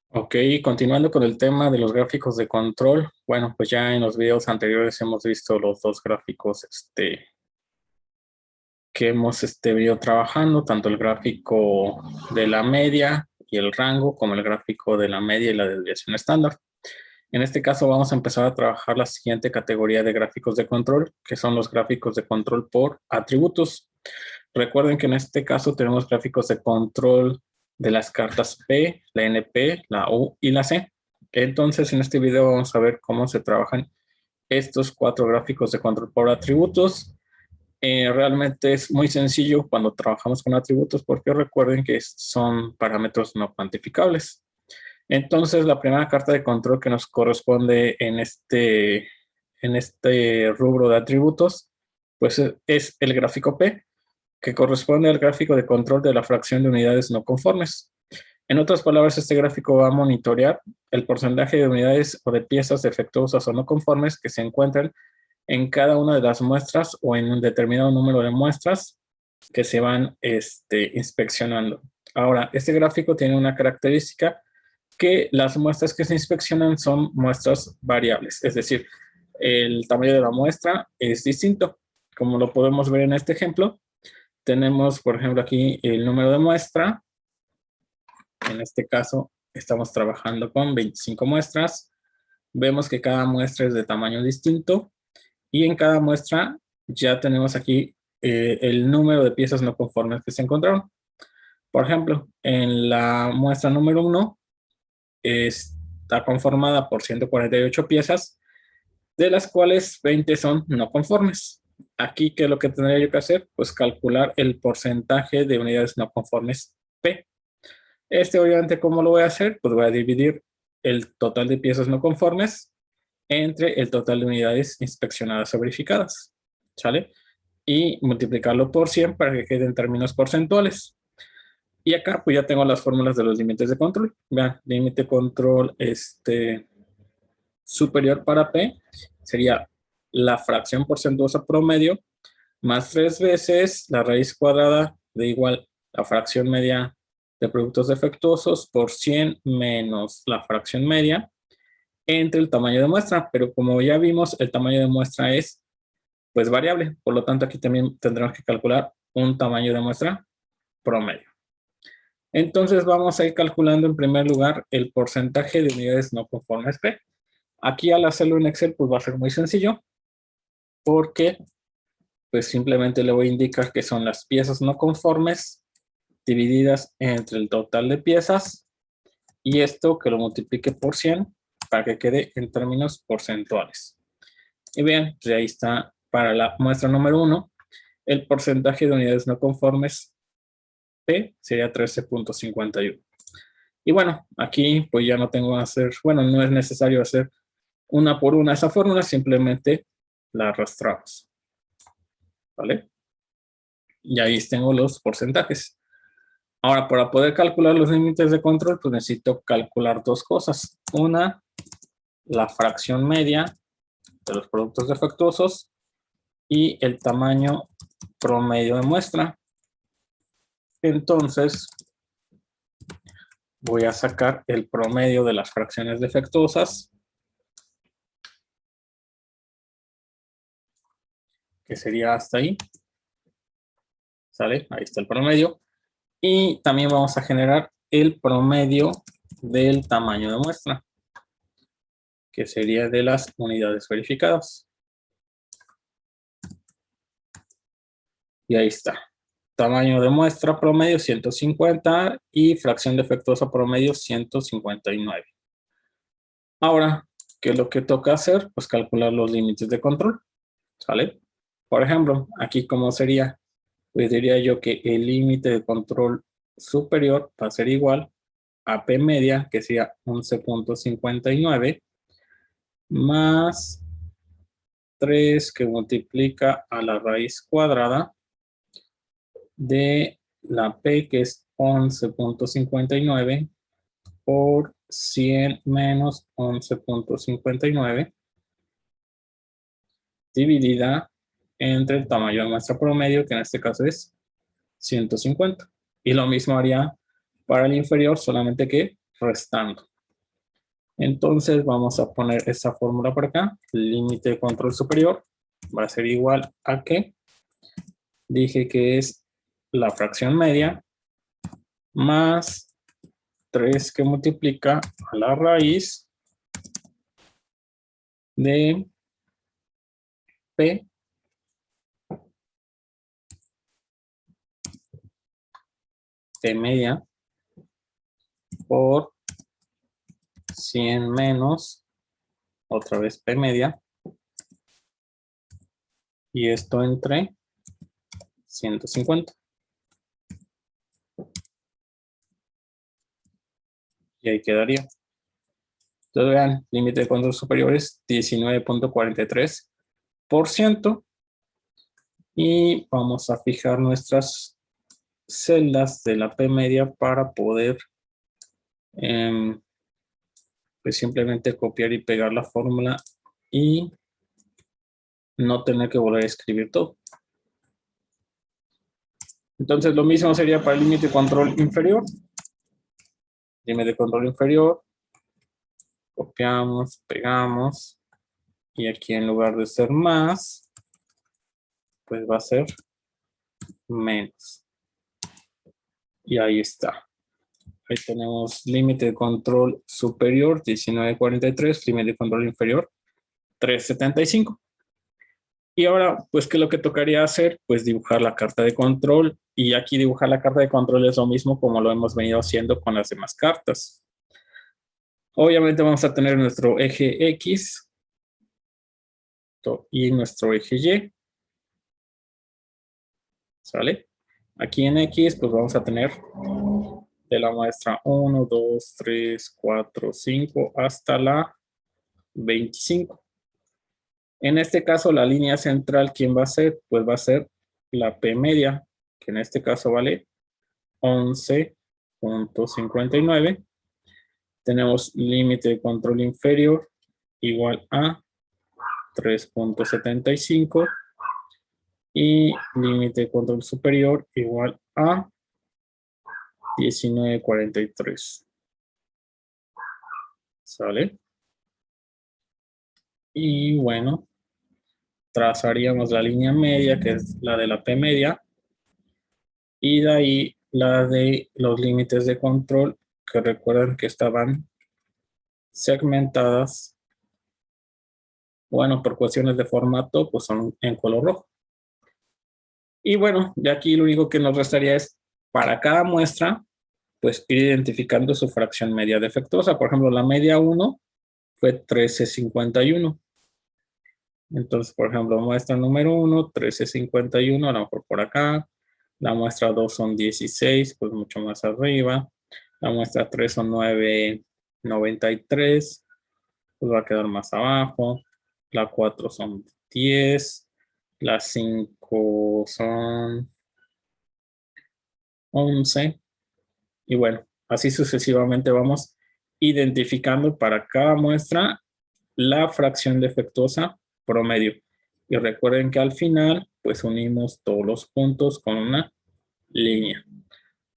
Ok, continuando con el tema de los gráficos de control. Bueno, pues ya en los videos anteriores hemos visto los dos gráficos que hemos venido trabajando, tanto el gráfico de la media y el rango, como el gráfico de la media y la desviación estándar. En este caso vamos a empezar a trabajar la siguiente categoría de gráficos de control, que son los gráficos de control por atributos. Recuerden que en este caso tenemos gráficos de control de las cartas P, la NP, la U y la C. Entonces, en este video vamos a ver cómo se trabajan estos cuatro gráficos de control por atributos. Realmente es muy sencillo cuando trabajamos con atributos porque recuerden que son parámetros no cuantificables. Entonces, la primera carta de control que nos corresponde en este rubro de atributos, pues es el gráfico P, que corresponde al gráfico de control de la fracción de unidades no conformes. En otras palabras, este gráfico va a monitorear el porcentaje de unidades o de piezas defectuosas o no conformes que se encuentran en cada una de las muestras o en un determinado número de muestras que se van inspeccionando. Ahora, este gráfico tiene una característica que las muestras que se inspeccionan son muestras variables, es decir, el tamaño de la muestra es distinto. Como lo podemos ver en este ejemplo, tenemos, por ejemplo, aquí el número de muestra. En este caso, estamos trabajando con 25 muestras. Vemos que cada muestra es de tamaño distinto y en cada muestra ya tenemos aquí el número de piezas no conformes que se encontraron. Por ejemplo, en la muestra número 1 está conformada por 148 piezas, de las cuales 20 son no conformes. Aquí, ¿qué es lo que tendría yo que hacer? Pues calcular el porcentaje de unidades no conformes P. Obviamente, ¿cómo lo voy a hacer? Pues voy a dividir el total de piezas no conformes entre el total de unidades inspeccionadas o verificadas, ¿sale? Y multiplicarlo por 100 para que queden términos porcentuales. Y acá pues ya tengo las fórmulas de los límites de control. Vean, límite de control superior para P sería la fracción porcentuosa promedio más 3 veces la raíz cuadrada de igual la fracción media de productos defectuosos por 100 menos la fracción media entre el tamaño de muestra. Pero como ya vimos, el tamaño de muestra es pues variable. Por lo tanto, aquí también tendremos que calcular un tamaño de muestra promedio. Entonces vamos a ir calculando en primer lugar el porcentaje de unidades no conformes P. Aquí al hacerlo en Excel pues va a ser muy sencillo porque pues simplemente le voy a indicar que son las piezas no conformes divididas entre el total de piezas y esto que lo multiplique por 100 para que quede en términos porcentuales. Y bien, pues ahí está para la muestra número 1, el porcentaje de unidades no conformes P sería 13.51. Y bueno, aquí pues ya no tengo que hacer, bueno, no es necesario hacer una por una esa fórmula, simplemente la arrastramos, ¿vale? Y ahí tengo los porcentajes. Ahora, para poder calcular los límites de control, pues necesito calcular dos cosas. Una, la fracción media de los productos defectuosos y el tamaño promedio de muestra. Entonces, voy a sacar el promedio de las fracciones defectuosas, que sería hasta ahí. ¿Sale? Ahí está el promedio. Y también vamos a generar el promedio del tamaño de muestra, que sería de las unidades verificadas. Y ahí está. Tamaño de muestra promedio 150 y fracción defectuosa promedio 159. Ahora, ¿qué es lo que toca hacer? Pues calcular los límites de control. ¿Sale? Por ejemplo, aquí como sería, pues diría yo que el límite de control superior va a ser igual a P media, que sería 11.59, más 3 que multiplica a la raíz cuadrada de la P, que es 11.59, por 100 menos 11.59, dividida entre el tamaño de muestra promedio, que en este caso es 150. Y lo mismo haría para el inferior, solamente que restando. Entonces vamos a poner esa fórmula por acá. Límite de control superior va a ser igual a que dije que es la fracción media más 3 que multiplica a la raíz de P media por 100 menos, otra vez P media, y esto entre 150. Y ahí quedaría. Entonces vean, límite de control superior es 19.43%. Y vamos a fijar nuestras celdas de la P media para poder pues simplemente copiar y pegar la fórmula y no tener que volver a escribir todo. Entonces lo mismo sería para el límite de control inferior. Límite de control inferior, copiamos, pegamos, y aquí en lugar de ser más, pues va a ser menos. Y ahí está. Ahí tenemos límite de control superior 19.43, límite de control inferior 3.75. Y ahora, pues, ¿qué es lo que tocaría hacer? Pues dibujar la carta de control. Y aquí dibujar la carta de control es lo mismo como lo hemos venido haciendo con las demás cartas. Obviamente vamos a tener nuestro eje X y nuestro eje Y. ¿Sale? Aquí en X, pues vamos a tener de la muestra 1, 2, 3, 4, 5 hasta la 25. En este caso, la línea central, ¿quién va a ser? Pues va a ser la P media, que en este caso vale 11.59. Tenemos límite de control inferior igual a 3.75 y límite de control superior igual a 19.43. ¿Sale? Y bueno, trazaríamos la línea media, que es la de la P media, y de ahí la de los límites de control, que recuerden que estaban segmentadas, bueno, por cuestiones de formato, pues son en color rojo. Y bueno, de aquí lo único que nos restaría es, para cada muestra, pues ir identificando su fracción media defectuosa. Por ejemplo, la media 1 fue 13.51. Entonces, por ejemplo, muestra número 1, 13.51, a lo mejor por acá. La muestra 2 son 16, pues mucho más arriba. La muestra 3 son 9.93, pues va a quedar más abajo. La 4 son 10. La 5 son 11. Y bueno, así sucesivamente vamos identificando para cada muestra la fracción defectuosa promedio. Y recuerden que al final, pues unimos todos los puntos con una línea.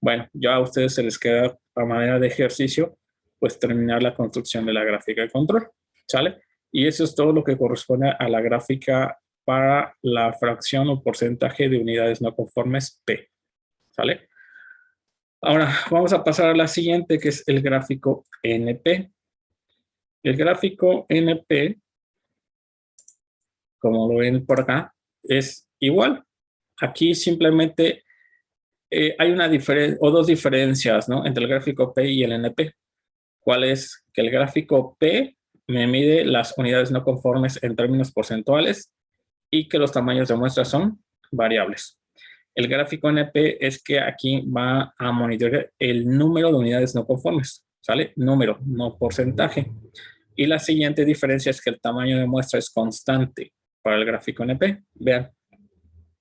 Bueno, ya a ustedes se les queda a manera de ejercicio, pues terminar la construcción de la gráfica de control, ¿sale? Y eso es todo lo que corresponde a la gráfica para la fracción o porcentaje de unidades no conformes P, ¿sale? Ahora vamos a pasar a la siguiente, que es el gráfico NP. El gráfico NP, como lo ven por acá, es igual. Aquí simplemente hay una diferencia o dos diferencias, ¿no?, entre el gráfico P y el NP. ¿Cuál es? Que el gráfico P me mide las unidades no conformes en términos porcentuales y que los tamaños de muestra son variables. El gráfico NP es que aquí va a monitorear el número de unidades no conformes, ¿sale? Número, no porcentaje. Y la siguiente diferencia es que el tamaño de muestra es constante para el gráfico NP. Vean,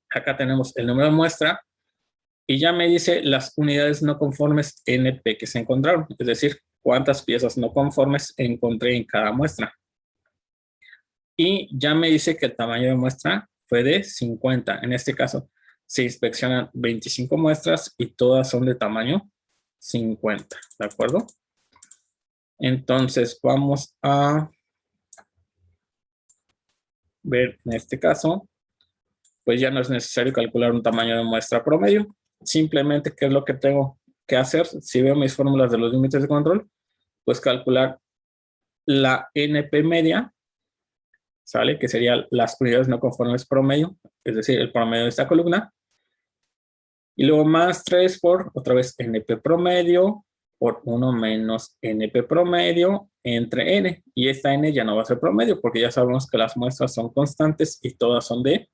acá tenemos el número de muestra y ya me dice las unidades no conformes NP que se encontraron, es decir, cuántas piezas no conformes encontré en cada muestra. Y ya me dice que el tamaño de muestra fue de 50. En este caso, se inspeccionan 25 muestras y todas son de tamaño 50, ¿de acuerdo? Entonces vamos a ver en este caso, pues ya no es necesario calcular un tamaño de muestra promedio. Simplemente, ¿qué es lo que tengo que hacer? Si veo mis fórmulas de los límites de control, pues calcular la NP media, ¿sale? Que serían las unidades no conformes promedio, es decir, el promedio de esta columna. Y luego más 3 por, otra vez, NP promedio, por 1 menos NP promedio entre N. Y esta N ya no va a ser promedio, porque ya sabemos que las muestras son constantes y todas son de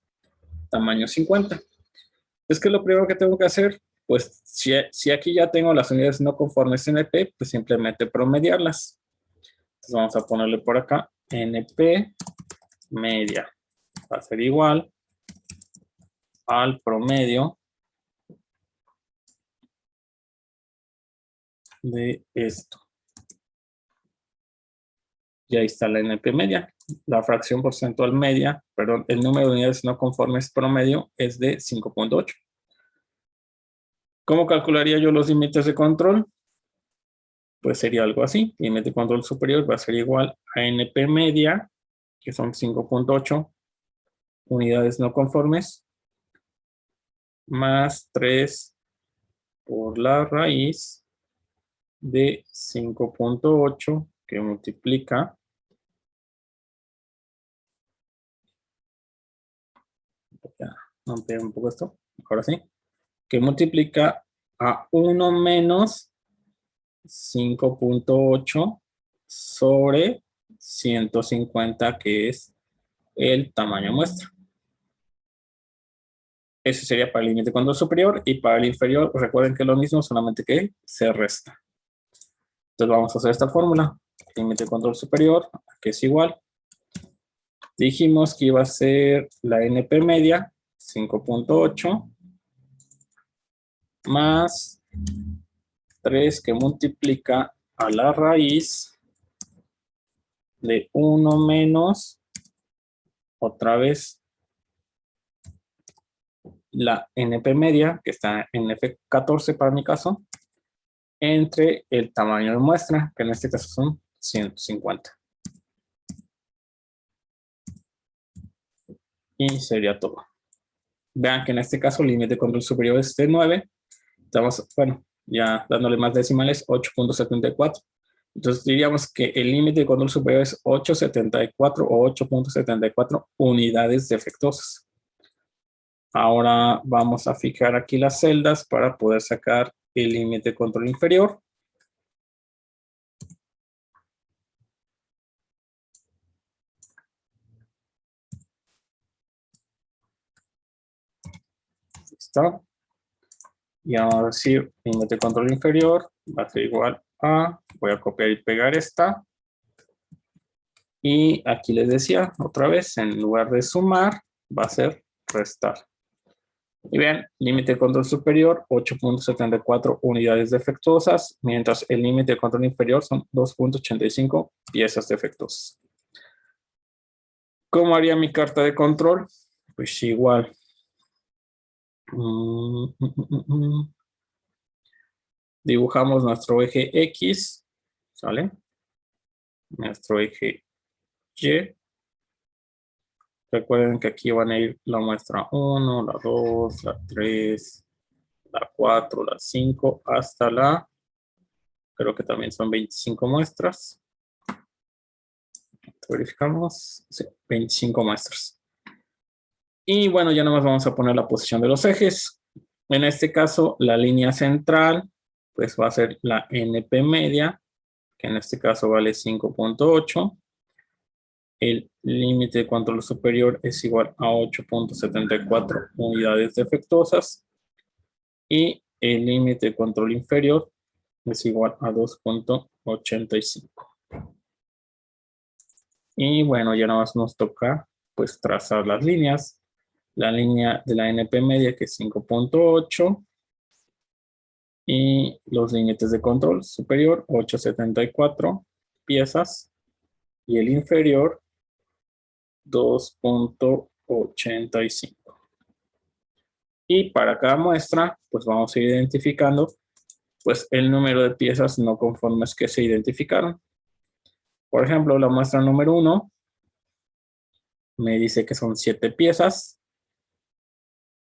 tamaño 50. Entonces, ¿qué es lo primero que tengo que hacer? Pues si aquí ya tengo las unidades no conformes NP, pues simplemente promediarlas. Entonces vamos a ponerle por acá NP media. Va a ser igual al promedio de esto. Y ahí está la NP media. La fracción porcentual media, perdón, el número de unidades no conformes promedio es de 5.8. ¿Cómo calcularía yo los límites de control? Pues sería algo así. Límite de control superior va a ser igual a NP media, que son 5.8 unidades no conformes, más 3 por la raíz de 5.8 que multiplica, ampliar un poco esto, ahora sí, que multiplica a 1 menos 5.8 sobre 150, que es el tamaño muestra. Ese sería para el límite de control superior, y para el inferior, recuerden que es lo mismo, solamente que se resta. Entonces vamos a hacer esta fórmula. Límite de control superior, que es igual. Dijimos que iba a ser la NP media, 5.8, más 3 que multiplica a la raíz de 1 menos, otra vez, la NP media, que está en F14 para mi caso, entre el tamaño de muestra, que en este caso son 150. Y sería todo. Vean que en este caso el límite de control superior es de 9. Estamos, bueno, ya dándole más decimales, 8.74. Entonces diríamos que el límite de control superior es 8.74 o 8.74 unidades defectuosas. Ahora vamos a fijar aquí las celdas para poder sacar el límite de control inferior. Listo. Y vamos a decir límite de control inferior va a ser igual a, voy a copiar y pegar esta. Y aquí les decía otra vez, en lugar de sumar, va a ser restar. Y vean, límite de control superior, 8.74 unidades defectuosas, mientras el límite de control inferior son 2.85 piezas defectuosas. ¿Cómo haría mi carta de control? Pues igual. Dibujamos nuestro eje X, ¿sale? Nuestro eje Y. Recuerden que aquí van a ir la muestra 1, la 2, la 3, la 4, la 5, hasta la, creo que también son 25 muestras. Verificamos, sí, 25 muestras. Y bueno, ya nomás vamos a poner la posición de los ejes. En este caso, la línea central, pues va a ser la NP media, que en este caso vale 5.8. El límite de control superior es igual a 8.74 unidades defectuosas. Y el límite de control inferior es igual a 2.85. Y bueno, ya nada más nos toca pues trazar las líneas. La línea de la NP media, que es 5.8. Y los límites de control superior, 8.74 piezas. Y el inferior, 2.85. Y para cada muestra, pues vamos a ir identificando pues el número de piezas no conformes que se identificaron. Por ejemplo, la muestra número 1 me dice que son 7 piezas.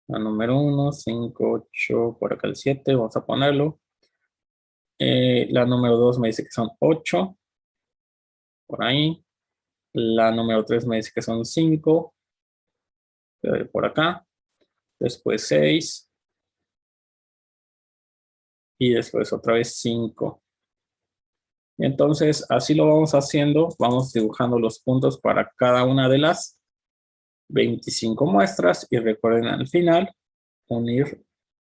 La número 1, 5, 8, por acá el 7, vamos a ponerlo. La número 2 me dice que son 8, por ahí. La número 3 me dice que son 5, por acá. Después 6. Y después otra vez 5. Entonces, así lo vamos haciendo. Vamos dibujando los puntos para cada una de las 25 muestras. Y recuerden al final unir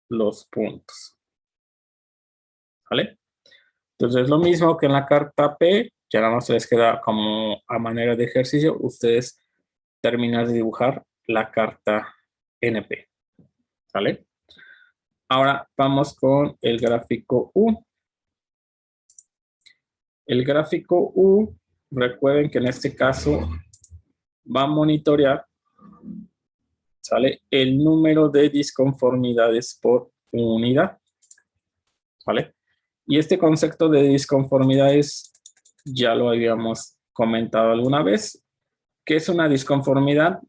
los puntos. ¿Vale? Entonces, lo mismo que en la carta P. Ya nada más les queda como a manera de ejercicio. Ustedes terminar de dibujar la carta NP. ¿Vale? Ahora vamos con el gráfico U. El gráfico U, recuerden que en este caso va a monitorear, ¿sale? El número de disconformidades por unidad, ¿vale? Y este concepto de disconformidades ya lo habíamos comentado alguna vez. ¿Qué es una disconformidad?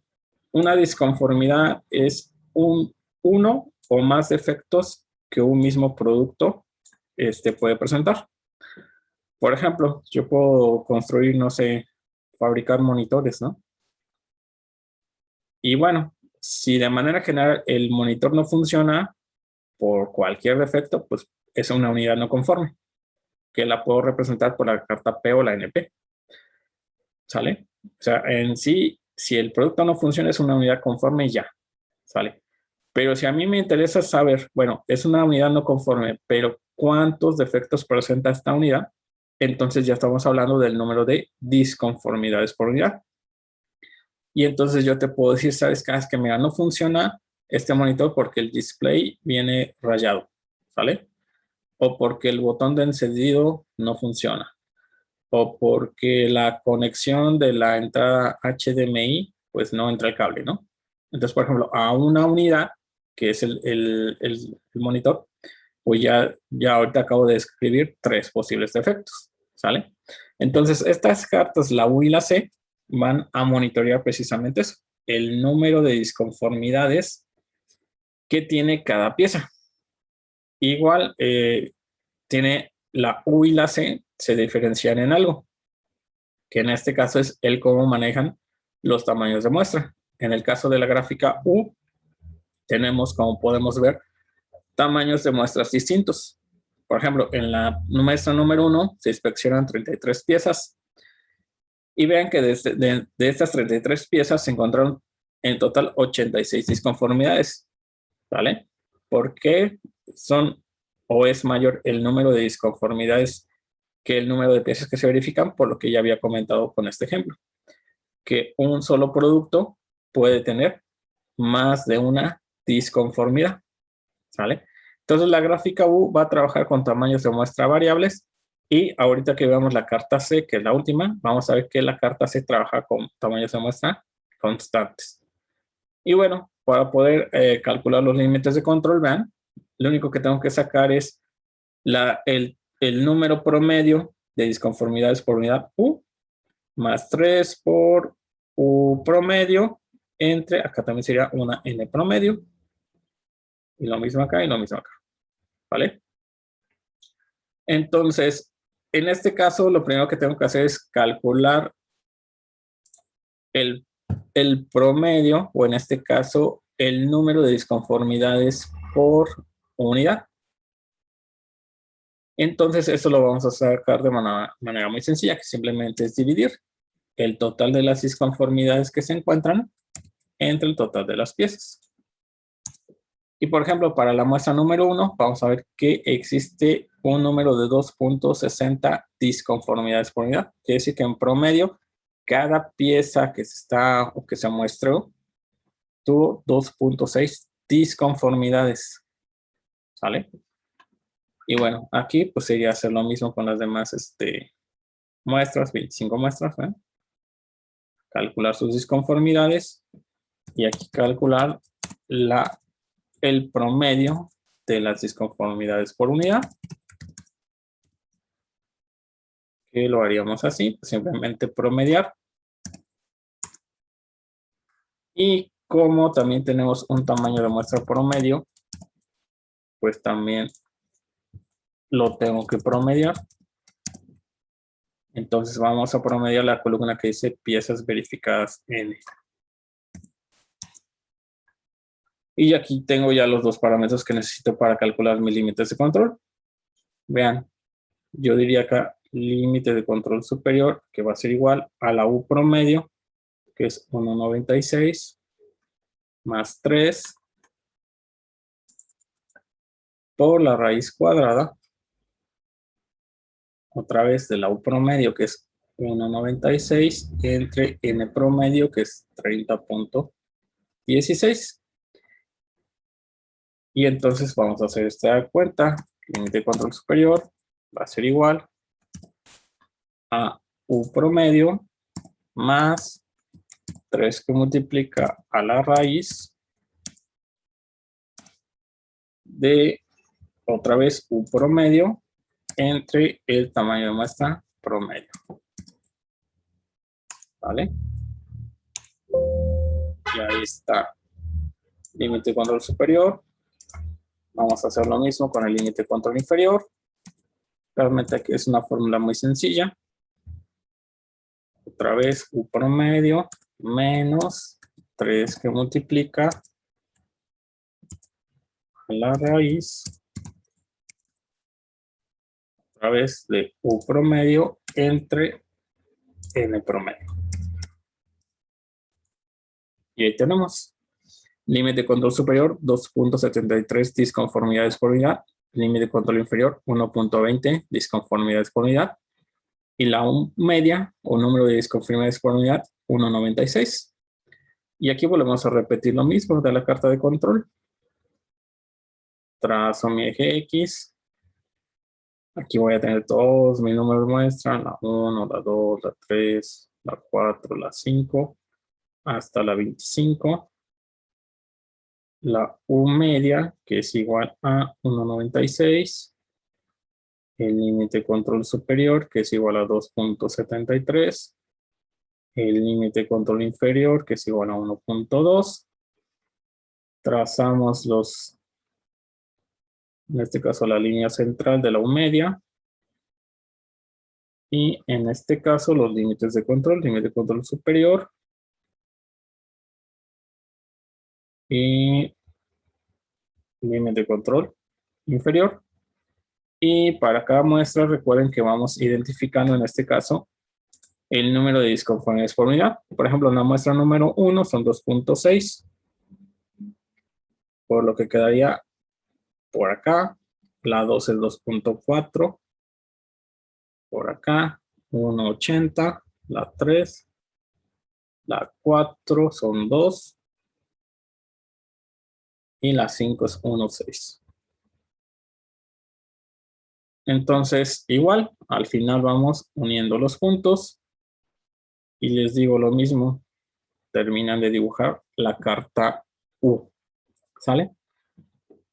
Una disconformidad es uno o más defectos que un mismo producto puede presentar. Por ejemplo, yo puedo construir, no sé, fabricar monitores, ¿no? Y bueno, si de manera general el monitor no funciona por cualquier defecto, pues es una unidad no conforme, que la puedo representar por la carta P o la NP. ¿Sale? O sea, en sí, si el producto no funciona, es una unidad conforme ya. ¿Sale? Pero si a mí me interesa saber, bueno, es una unidad no conforme, pero ¿cuántos defectos presenta esta unidad? Entonces ya estamos hablando del número de disconformidades por unidad. Y entonces yo te puedo decir, ¿sabes qué? Es que mira, no funciona este monitor porque el display viene rayado, ¿vale? O porque el botón de encendido no funciona. O porque la conexión de la entrada HDMI, pues no entra el cable, ¿no? Entonces, por ejemplo, a una unidad, que es el monitor, pues ya ahorita acabo de escribir 3 posibles defectos, ¿sale? Entonces, estas cartas, la U y la C, van a monitorear precisamente eso, el número de disconformidades que tiene cada pieza. Igual, tiene la U y la C, se diferencian en algo, que en este caso es el cómo manejan los tamaños de muestra. En el caso de la gráfica U, tenemos, como podemos ver, tamaños de muestras distintos. Por ejemplo, en la muestra número 1 se inspeccionan 33 piezas. Y vean que de estas 33 piezas se encontraron en total 86 disconformidades. ¿Vale? ¿Por qué son o es mayor el número de disconformidades que el número de piezas que se verifican? Por lo que ya había comentado con este ejemplo. Que un solo producto puede tener más de una disconformidad. ¿Sale? Entonces la gráfica U va a trabajar con tamaños de muestra variables y ahorita que veamos la carta C, que es la última, vamos a ver que la carta C trabaja con tamaños de muestra constantes. Y bueno, para poder calcular los límites de control, vean, lo único que tengo que sacar es el número promedio de disconformidades por unidad U más 3 por U promedio entre, acá también sería una N promedio, y lo mismo acá y lo mismo acá. ¿Vale? Entonces, en este caso, lo primero que tengo que hacer es calcular el promedio, o en este caso, el número de disconformidades por unidad. Entonces, eso lo vamos a sacar de manera muy sencilla, que simplemente es dividir el total de las disconformidades que se encuentran entre el total de las piezas. Y por ejemplo, para la muestra número 1, vamos a ver que existe un número de 2.60 disconformidades por unidad. Quiere decir que en promedio, cada pieza que se muestró tuvo 2.6 disconformidades. ¿Sale? Y bueno, aquí pues sería hacer lo mismo con las demás muestras, 25 muestras. ¿eh? Calcular sus disconformidades y aquí calcular el promedio de las disconformidades por unidad. que lo haríamos así, simplemente promediar. Y como también tenemos un tamaño de muestra promedio, pues también lo tengo que promediar. Entonces vamos a promediar la columna que dice piezas verificadas N. Y aquí tengo ya los dos parámetros que necesito para calcular mis límites de control. Vean, yo diría acá límite de control superior, que va a ser igual a la U promedio, que es 1,96 más 3 por la raíz cuadrada, otra vez de la U promedio, que es 1,96 entre N promedio, que es 30,16. Y entonces vamos a hacer esta cuenta. Límite de control superior va a ser igual a U promedio más 3 que multiplica a la raíz de, otra vez, U promedio entre el tamaño de muestra promedio. ¿Vale? Y ahí está. Límite de control superior. Vamos a hacer lo mismo con el límite de control inferior. Realmente aquí es una fórmula muy sencilla. Otra vez U promedio menos 3 que multiplica a la raíz otra vez de U promedio entre N promedio. Y ahí tenemos. Límite de control superior 2,73 disconformidades por unidad. Límite de control inferior 1,20 disconformidades por unidad. Y la media o número de disconformidades por unidad 1,96. Y aquí volvemos a repetir lo mismo de la carta de control. Trazo mi eje X. Aquí voy a tener todos mis números de muestra, la 1, la 2, la 3, la 4, la 5, hasta la 25. La U media, que es igual a 1,96. El límite de control superior, que es igual a 2,73. El límite de control inferior, que es igual a 1,2. Trazamos en este caso, la línea central de la U media. Y en este caso, los límites de control, límite de control superior. Y límite de control inferior. Y para cada muestra, recuerden que vamos identificando en este caso el número de disconformidades por unidad. Por ejemplo, en la muestra número 1 son 2,6. Por lo que quedaría por acá. La 2 es 2,4. Por acá, 1,80. La 3. La 4 son 2. Y la 5 es 1,6. Entonces, igual, al final vamos uniendo los puntos. Y les digo lo mismo. Terminan de dibujar la carta U. ¿Sale?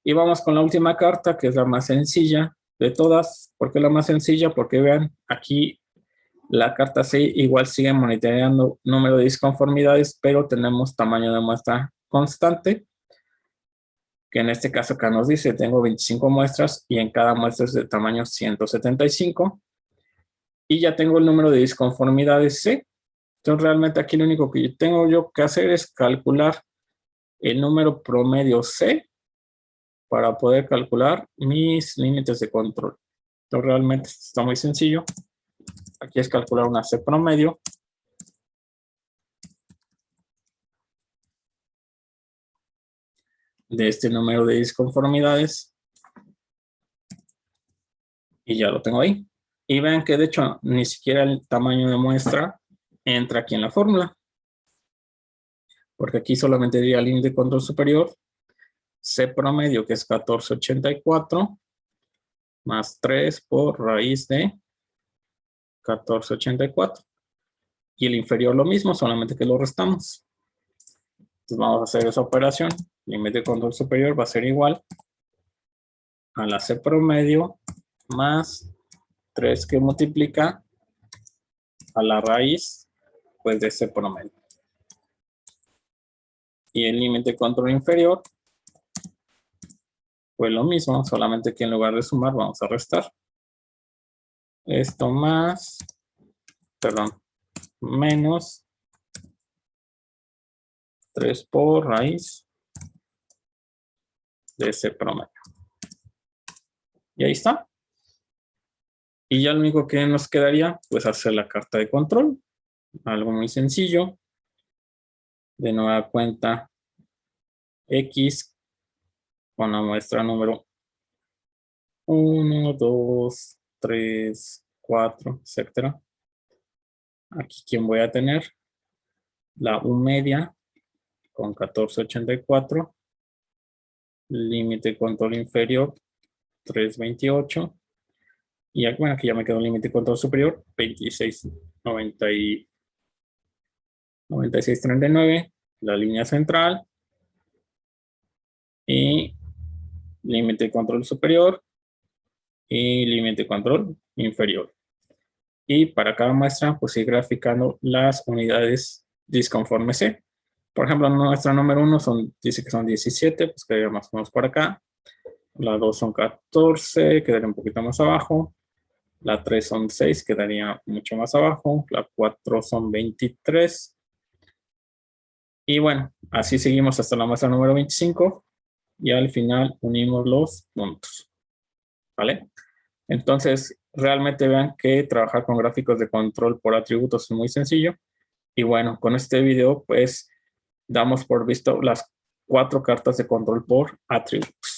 Y vamos con la última carta, que es la más sencilla de todas. ¿Por qué la más sencilla? Porque vean, aquí la carta C igual sigue monitoreando número de disconformidades, pero tenemos tamaño de muestra constante, que en este caso acá nos dice, tengo 25 muestras y en cada muestra es de tamaño 175. Y ya tengo el número de disconformidades C. Entonces realmente aquí lo único que tengo yo que hacer es calcular el número promedio C para poder calcular mis límites de control. Entonces realmente está muy sencillo. Aquí es calcular una C promedio. De este número de disconformidades. Y ya lo tengo ahí. Y vean que de hecho ni siquiera el tamaño de muestra entra aquí en la fórmula. Porque aquí solamente diría el límite de control superior. C promedio, que es 1484, más 3 por raíz de 1484. Y el inferior lo mismo, solamente que lo restamos. Entonces vamos a hacer esa operación. Límite de control superior va a ser igual a la C promedio más 3 que multiplica a la raíz pues de ese promedio. Y el límite de control inferior, pues lo mismo, solamente que en lugar de sumar vamos a restar. Esto más, perdón, menos 3 por raíz de ese promedio. Y ahí está. Y ya lo único que nos quedaría, pues hacer la carta de control. Algo muy sencillo. De nueva cuenta, X con la muestra número 1, 2, 3, 4, etc. Aquí, ¿quién voy a tener? La U media con 1484. Límite de control inferior, 328. Y aquí, bueno, aquí ya me quedó un límite de control superior, 9639. La línea central. Y límite de control superior. Y límite de control inferior. Y para cada muestra, pues ir graficando las unidades disconforme C. Por ejemplo, nuestra número 1 dice que son 17, pues quedaría más o menos por acá. La 2 son 14, quedaría un poquito más abajo. La 3 son 6, quedaría mucho más abajo. La 4 son 23. Y bueno, así seguimos hasta la muestra número 25. Y al final unimos los puntos. ¿Vale? Entonces, realmente vean que trabajar con gráficos de control por atributos es muy sencillo. Y bueno, con este video, pues, damos por visto las 4 cartas de control por atributos.